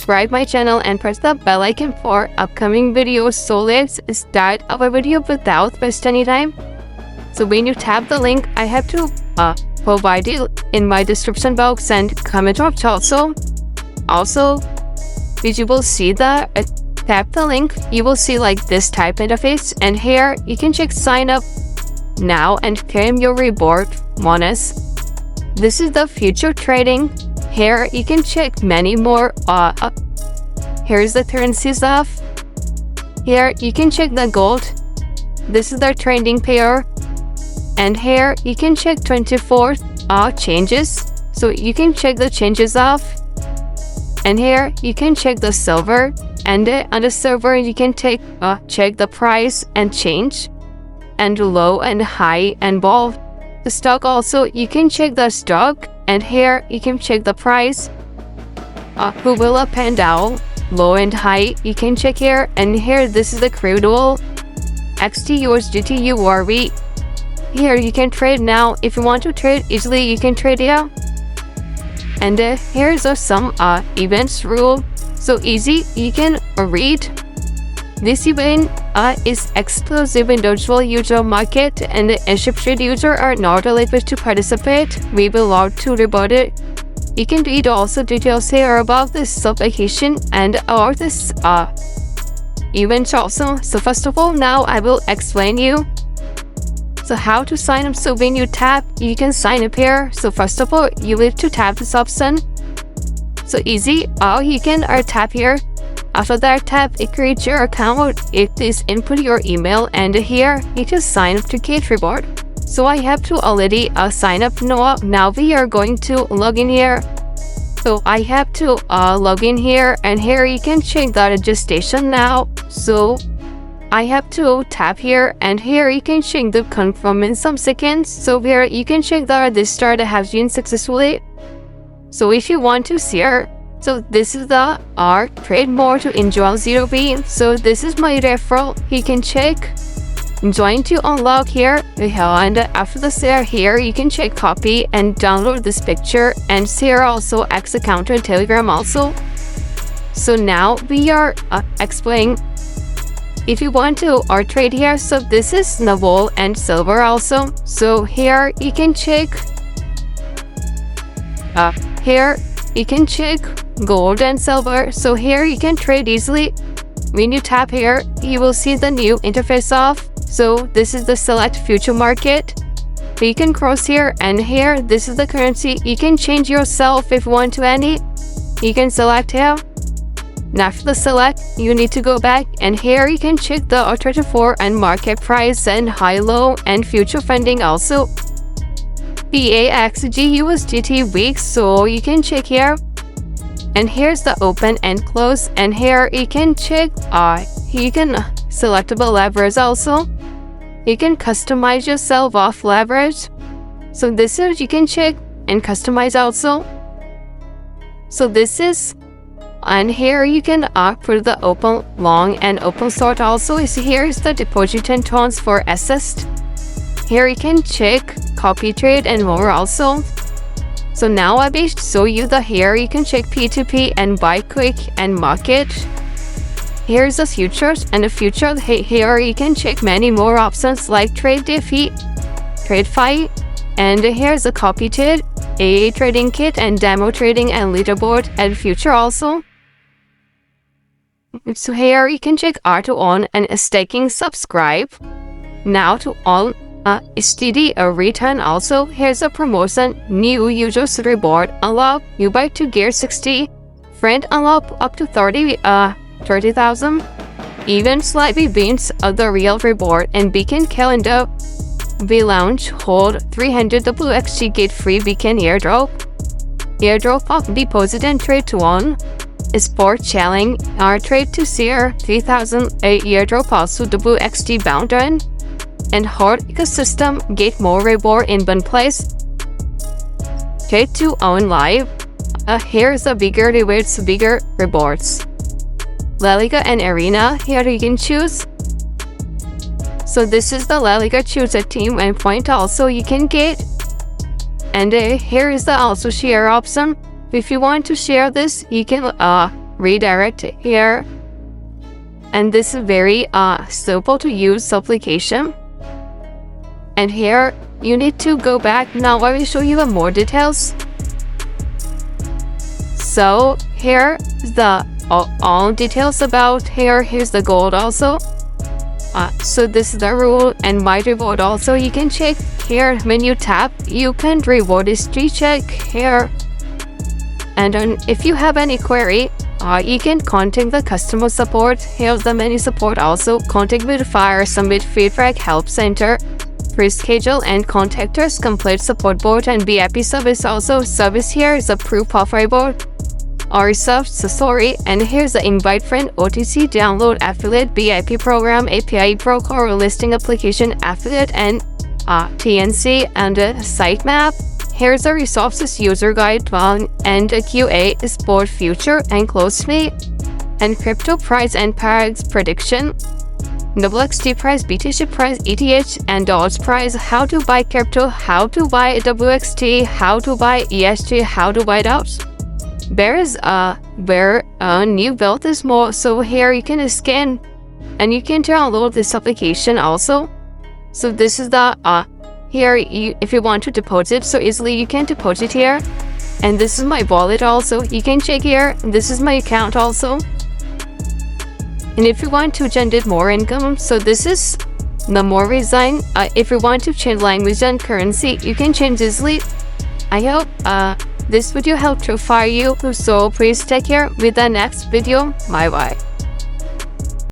subscribe my channel and press the bell icon for upcoming videos. So let's start our video without waste any time. So when you tap the link, I have to provide it in my description box and comment box also. You will see the tap the link, you will see like this type interface, and here you can check sign up now and claim your reward bonus. This is the future trading. Here you can check many more. Here's the currencies of. Here you can check the gold. This is the trending pair. And here you can check 24 changes. So you can check the changes of. And here you can check the silver. And on the silver you can check the price and change. And low and high and bold. The stock also you can check the stock. And here you can check the price. Who will up and down, low and high you can check here. And here this is the crude oil, XT, USDT, URV. Here you can trade now. If you want to trade easily, you can trade here. And here's some events rule. So easy, you can read. This event is exclusive individual user market, and the encrypted user are not allowed to participate. We will allow to report it. You can read also details here about this application and about this event also. So first of all, now I will explain you. So how to sign up. So when you tap, you can sign up here. So first of all, you need to tap this option. So easy, you can tap here. After that tap, it creates your account. It is input your email, and here you just sign up to get reward. So I have to already sign up now. We are going to log in here. So I have to log in here, and here you can check the registration now. So I have to tap here, and here you can check the confirm in some seconds. So here you can check the register that has been successfully. So if you want to share, so this is the trade more to enjoy 0B. So this is my referral. You can check join to unlock here, and after the share here you can check copy and download this picture and share also X account and Telegram also. So now we are explaining if you want to trade here. So this is the gold and silver also. So here you can check here you can check gold and silver. So here you can trade easily. When you tap here, you will see the new interface of. So this is the select future market. You can cross here, and here this is the currency. You can change yourself if you want to any. You can select here. And after the select, you need to go back, and here you can check the 34 and market price and high low and future funding also. PAXG USDT Weex, so you can check here. And here's the open and close, and here you can check you can selectable leverage also. You can customize yourself off leverage. So this is you can check and customize also. So this is, and here you can put the open long and open short also. So here is the deposit and transfer assist. Here you can check copy trade and more also. So now I will show you the here you can check P2P and buy quick and market. Here's the futures and the future. Here you can check many more options like trade defeat, trade fight, and here's the copy trade, a trading kit, and demo trading and leaderboard and future also. So here you can check auto on and staking subscribe. Now to all STD return also. Here's a promotion, new users reward unlock, you buy 2 gear 60, friend unlock up to 30,000, even slightly beans of the real reward, and beacon calendar. We launch hold 300 WXG get free beacon airdrop of deposit and trade to on. Sport challenge our trade to share 3000 a airdrop also WXG bound on. And hard ecosystem get more reward in one place. Trade to own live. Here's the bigger rewards, bigger rewards. LaLiga and Arena, here you can choose. So this is the LaLiga, choose a team and point also you can get. And here is the also share option. If you want to share this, you can redirect here. And this is very simple to use application. And here you need to go back. Now I will show you more details. So here is the all details about here. Here's the gold also. So this is the rule and my reward also. You can check here when you tap. You can reward history check here. And if you have any query, you can contact the customer support. Here's the menu support also. Contact with fire, submit feedback, help center, pre-schedule and contact us, complete support board and VIP service also. Service here is a proof of reward or sorry. And here's the invite friend, OTC, download affiliate, VIP program, API broker, listing application, affiliate and TNC and a sitemap. Here's a resources user guide and a QA, sport future and close me and crypto price and parags prediction, WXT price, BTC price, ETH and dollars price, how to buy crypto, how to buy WXT, how to buy ESG, how to buy dollars. There is where a new build is more. So here you can scan and you can download this application also. So this is the here if you want to deposit so easily you can deposit here. And this is my wallet also. You can check here. This is my account also. And if you want to generate more income, so this is the more resign. If you want to change language and currency, you can change easily. I hope this video helped to fire you. So please take care with the next video. Bye bye.